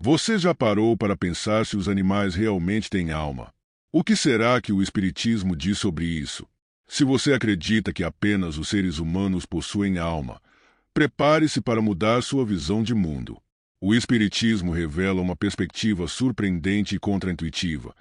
Você já parou para pensar se os animais realmente têm alma? O que será que o Espiritismo diz sobre isso? Se você acredita que apenas os seres humanos possuem alma, prepare-se para mudar sua visão de mundo. O Espiritismo revela uma perspectiva surpreendente e contraintuitiva,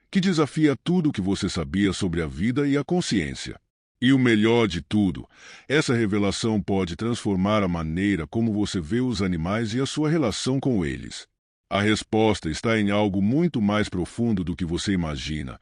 que desafia tudo o que você sabia sobre a vida e a consciência. E o melhor de tudo, essa revelação pode transformar a maneira como você vê os animais e a sua relação com eles. A resposta está em algo muito mais profundo do que você imagina,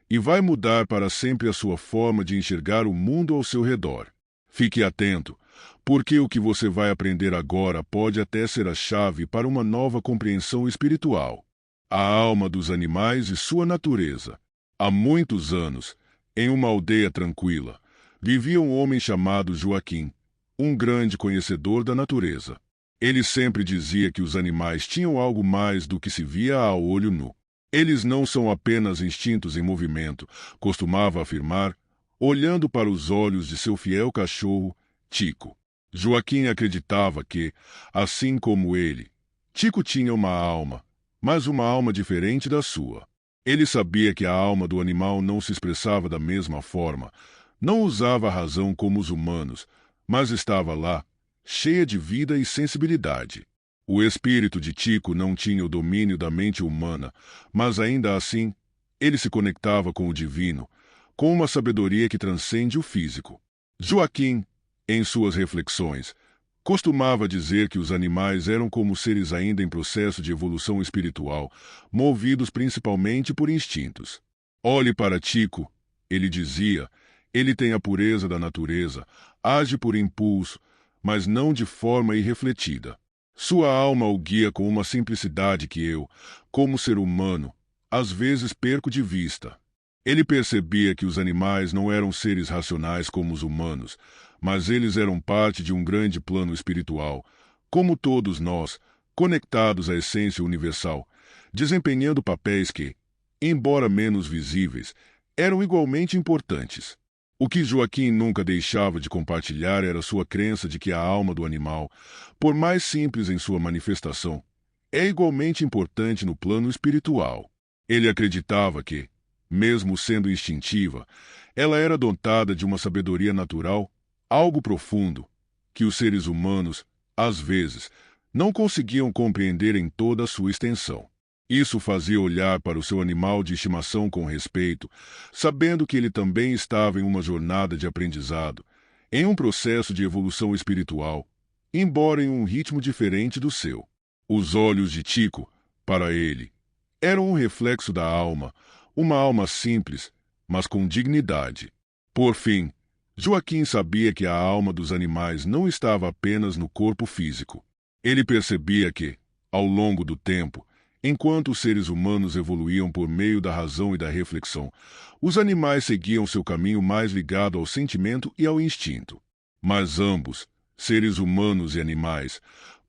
e vai mudar para sempre a sua forma de enxergar o mundo ao seu redor. Fique atento, porque o que você vai aprender agora pode até ser a chave para uma nova compreensão espiritual. A alma dos animais e sua natureza. Há muitos anos, em uma aldeia tranquila, vivia um homem chamado Joaquim, um grande conhecedor da natureza. Ele sempre dizia que os animais tinham algo mais do que se via a olho nu. Eles não são apenas instintos em movimento, costumava afirmar, olhando para os olhos de seu fiel cachorro, Tico. Joaquim acreditava que, assim como ele, Tico tinha uma alma, mas uma alma diferente da sua. Ele sabia que a alma do animal não se expressava da mesma forma, não usava a razão como os humanos, mas estava lá, cheia de vida e sensibilidade. O espírito de Tico não tinha o domínio da mente humana, mas ainda assim, ele se conectava com o divino, com uma sabedoria que transcende o físico. Joaquim, em suas reflexões, costumava dizer que os animais eram como seres ainda em processo de evolução espiritual, movidos principalmente por instintos. Olhe para Tico, ele dizia, ele tem a pureza da natureza, age por impulso, mas não de forma irrefletida. Sua alma o guia com uma simplicidade que eu, como ser humano, às vezes perco de vista. Ele percebia que os animais não eram seres racionais como os humanos, mas eles eram parte de um grande plano espiritual, como todos nós, conectados à essência universal, desempenhando papéis que, embora menos visíveis, eram igualmente importantes. O que Joaquim nunca deixava de compartilhar era sua crença de que a alma do animal, por mais simples em sua manifestação, é igualmente importante no plano espiritual. Ele acreditava que, mesmo sendo instintiva, ela era dotada de uma sabedoria natural, algo profundo, que os seres humanos, às vezes, não conseguiam compreender em toda a sua extensão. Isso fazia olhar para o seu animal de estimação com respeito, sabendo que ele também estava em uma jornada de aprendizado, em um processo de evolução espiritual, embora em um ritmo diferente do seu. Os olhos de Tico, para ele, eram um reflexo da alma, uma alma simples, mas com dignidade. Por fim, Joaquim sabia que a alma dos animais não estava apenas no corpo físico. Ele percebia que, ao longo do tempo, enquanto os seres humanos evoluíam por meio da razão e da reflexão, os animais seguiam seu caminho mais ligado ao sentimento e ao instinto. Mas ambos, seres humanos e animais,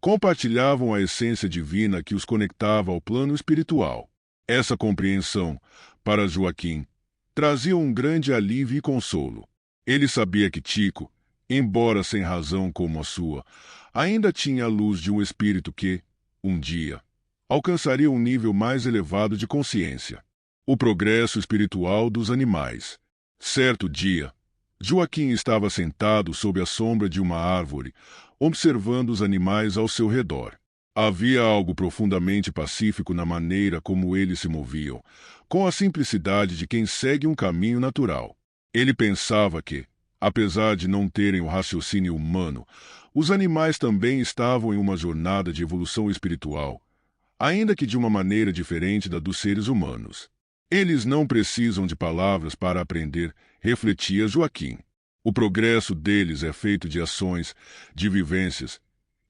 compartilhavam a essência divina que os conectava ao plano espiritual. Essa compreensão, para Joaquim, trazia um grande alívio e consolo. Ele sabia que Tico, embora sem razão como a sua, ainda tinha a luz de um espírito que, um dia, alcançaria um nível mais elevado de consciência. O progresso espiritual dos animais. Certo dia, Joaquim estava sentado sob a sombra de uma árvore, observando os animais ao seu redor. Havia algo profundamente pacífico na maneira como eles se moviam, com a simplicidade de quem segue um caminho natural. Ele pensava que, apesar de não terem o raciocínio humano, os animais também estavam em uma jornada de evolução espiritual, ainda que de uma maneira diferente da dos seres humanos. Eles não precisam de palavras para aprender, refletia Joaquim. O progresso deles é feito de ações, de vivências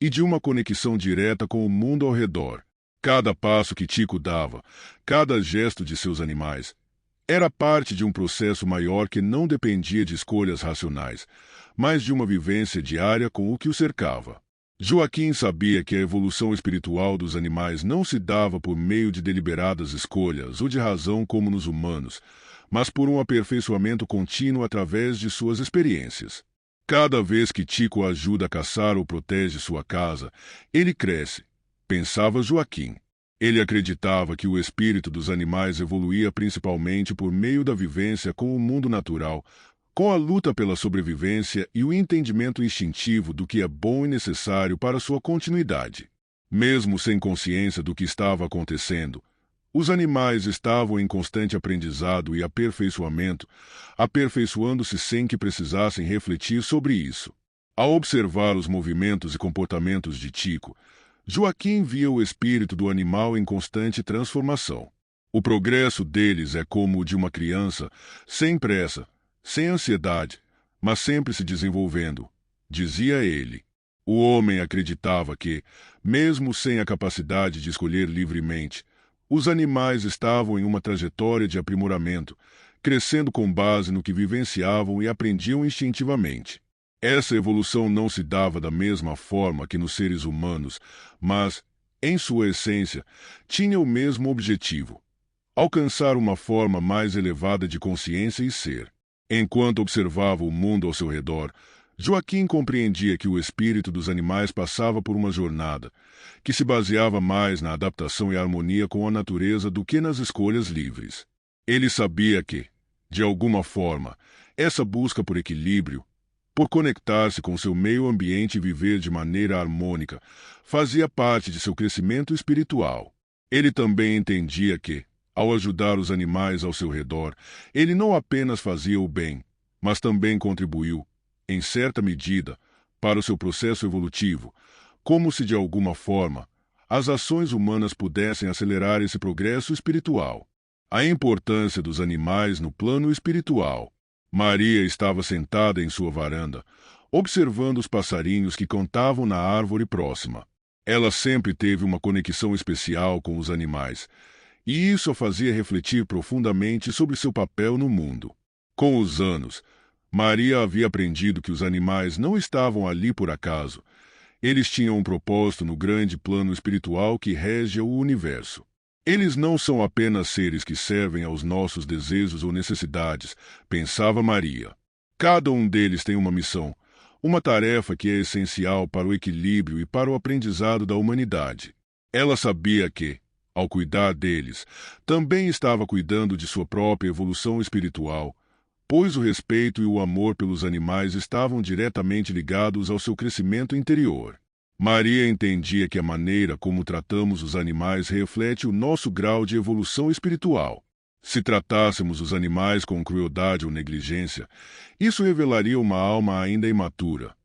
e de uma conexão direta com o mundo ao redor. Cada passo que Tico dava, cada gesto de seus animais, era parte de um processo maior que não dependia de escolhas racionais, mas de uma vivência diária com o que o cercava. Joaquim sabia que a evolução espiritual dos animais não se dava por meio de deliberadas escolhas ou de razão como nos humanos, mas por um aperfeiçoamento contínuo através de suas experiências. Cada vez que Tico ajuda a caçar ou protege sua casa, ele cresce, pensava Joaquim. Ele acreditava que o espírito dos animais evoluía principalmente por meio da vivência com o mundo natural, com a luta pela sobrevivência e o entendimento instintivo do que é bom e necessário para sua continuidade. Mesmo sem consciência do que estava acontecendo, os animais estavam em constante aprendizado e aperfeiçoamento, aperfeiçoando-se sem que precisassem refletir sobre isso. Ao observar os movimentos e comportamentos de Tico, Joaquim via o espírito do animal em constante transformação. O progresso deles é como o de uma criança, sem pressa, sem ansiedade, mas sempre se desenvolvendo, dizia ele. O homem acreditava que, mesmo sem a capacidade de escolher livremente, os animais estavam em uma trajetória de aprimoramento, crescendo com base no que vivenciavam e aprendiam instintivamente. Essa evolução não se dava da mesma forma que nos seres humanos, mas, em sua essência, tinha o mesmo objetivo: alcançar uma forma mais elevada de consciência e ser. Enquanto observava o mundo ao seu redor, Joaquim compreendia que o espírito dos animais passava por uma jornada, que se baseava mais na adaptação e harmonia com a natureza do que nas escolhas livres. Ele sabia que, de alguma forma, essa busca por equilíbrio, por conectar-se com seu meio ambiente e viver de maneira harmônica, fazia parte de seu crescimento espiritual. Ele também entendia que, ao ajudar os animais ao seu redor, ele não apenas fazia o bem, mas também contribuiu, em certa medida, para o seu processo evolutivo, como se de alguma forma as ações humanas pudessem acelerar esse progresso espiritual. A importância dos animais no plano espiritual. Maria estava sentada em sua varanda, observando os passarinhos que cantavam na árvore próxima. Ela sempre teve uma conexão especial com os animais, e isso a fazia refletir profundamente sobre seu papel no mundo. Com os anos, Maria havia aprendido que os animais não estavam ali por acaso. Eles tinham um propósito no grande plano espiritual que rege o universo. Eles não são apenas seres que servem aos nossos desejos ou necessidades, pensava Maria. Cada um deles tem uma missão, uma tarefa que é essencial para o equilíbrio e para o aprendizado da humanidade. Ela sabia que, ao cuidar deles, também estava cuidando de sua própria evolução espiritual, pois o respeito e o amor pelos animais estavam diretamente ligados ao seu crescimento interior. Maria entendia que a maneira como tratamos os animais reflete o nosso grau de evolução espiritual. Se tratássemos os animais com crueldade ou negligência, isso revelaria uma alma ainda imatura,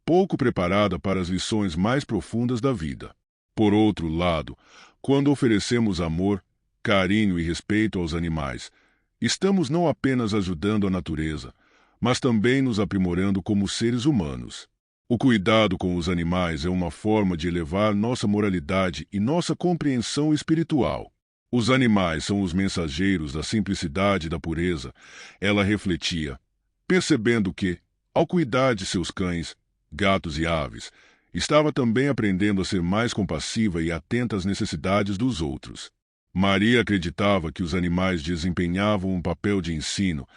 pouco preparada para as lições mais profundas da vida. Por outro lado, quando oferecemos amor, carinho e respeito aos animais, estamos não apenas ajudando a natureza, mas também nos aprimorando como seres humanos. O cuidado com os animais é uma forma de elevar nossa moralidade e nossa compreensão espiritual. Os animais são os mensageiros da simplicidade e da pureza, ela refletia, percebendo que, ao cuidar de seus cães, gatos e aves, estava também aprendendo a ser mais compassiva e atenta às necessidades dos outros. Maria acreditava que os animais desempenhavam um papel de ensino,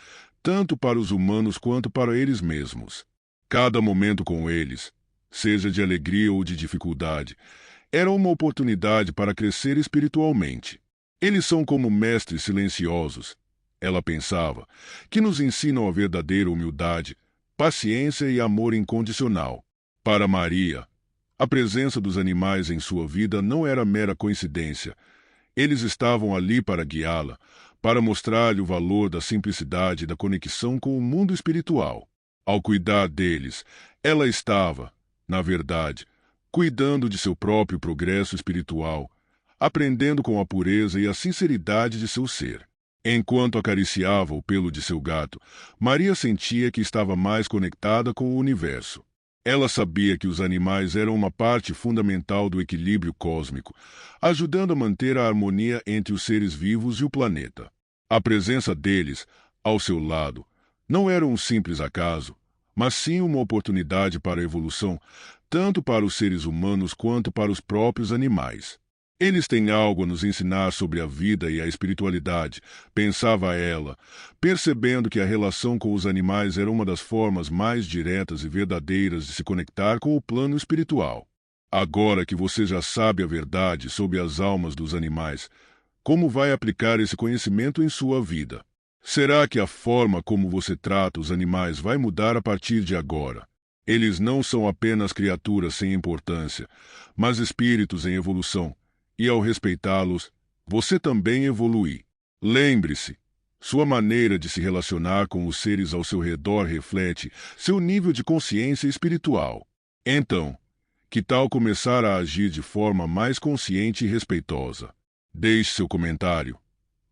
tanto para os humanos quanto para eles mesmos. Cada momento com eles, seja de alegria ou de dificuldade, era uma oportunidade para crescer espiritualmente. Eles são como mestres silenciosos, ela pensava, que nos ensinam a verdadeira humildade, paciência e amor incondicional. Para Maria, a presença dos animais em sua vida não era mera coincidência. Eles estavam ali para guiá-la, para mostrar-lhe o valor da simplicidade e da conexão com o mundo espiritual. Ao cuidar deles, ela estava, na verdade, cuidando de seu próprio progresso espiritual, aprendendo com a pureza e a sinceridade de seu ser. Enquanto acariciava o pelo de seu gato, Maria sentia que estava mais conectada com o universo. Ela sabia que os animais eram uma parte fundamental do equilíbrio cósmico, ajudando a manter a harmonia entre os seres vivos e o planeta. A presença deles, ao seu lado, não era um simples acaso, mas sim uma oportunidade para a evolução, tanto para os seres humanos quanto para os próprios animais. Eles têm algo a nos ensinar sobre a vida e a espiritualidade, pensava ela, percebendo que a relação com os animais era uma das formas mais diretas e verdadeiras de se conectar com o plano espiritual. Agora que você já sabe a verdade sobre as almas dos animais, como vai aplicar esse conhecimento em sua vida? Será que a forma como você trata os animais vai mudar a partir de agora? Eles não são apenas criaturas sem importância, mas espíritos em evolução, e ao respeitá-los, você também evolui. Lembre-se, sua maneira de se relacionar com os seres ao seu redor reflete seu nível de consciência espiritual. Então, que tal começar a agir de forma mais consciente e respeitosa? Deixe seu comentário.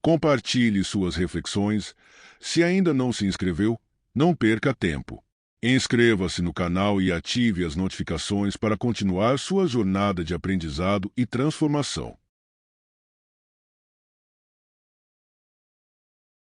Compartilhe suas reflexões. Se ainda não se inscreveu, não perca tempo. Inscreva-se no canal e ative as notificações para continuar sua jornada de aprendizado e transformação.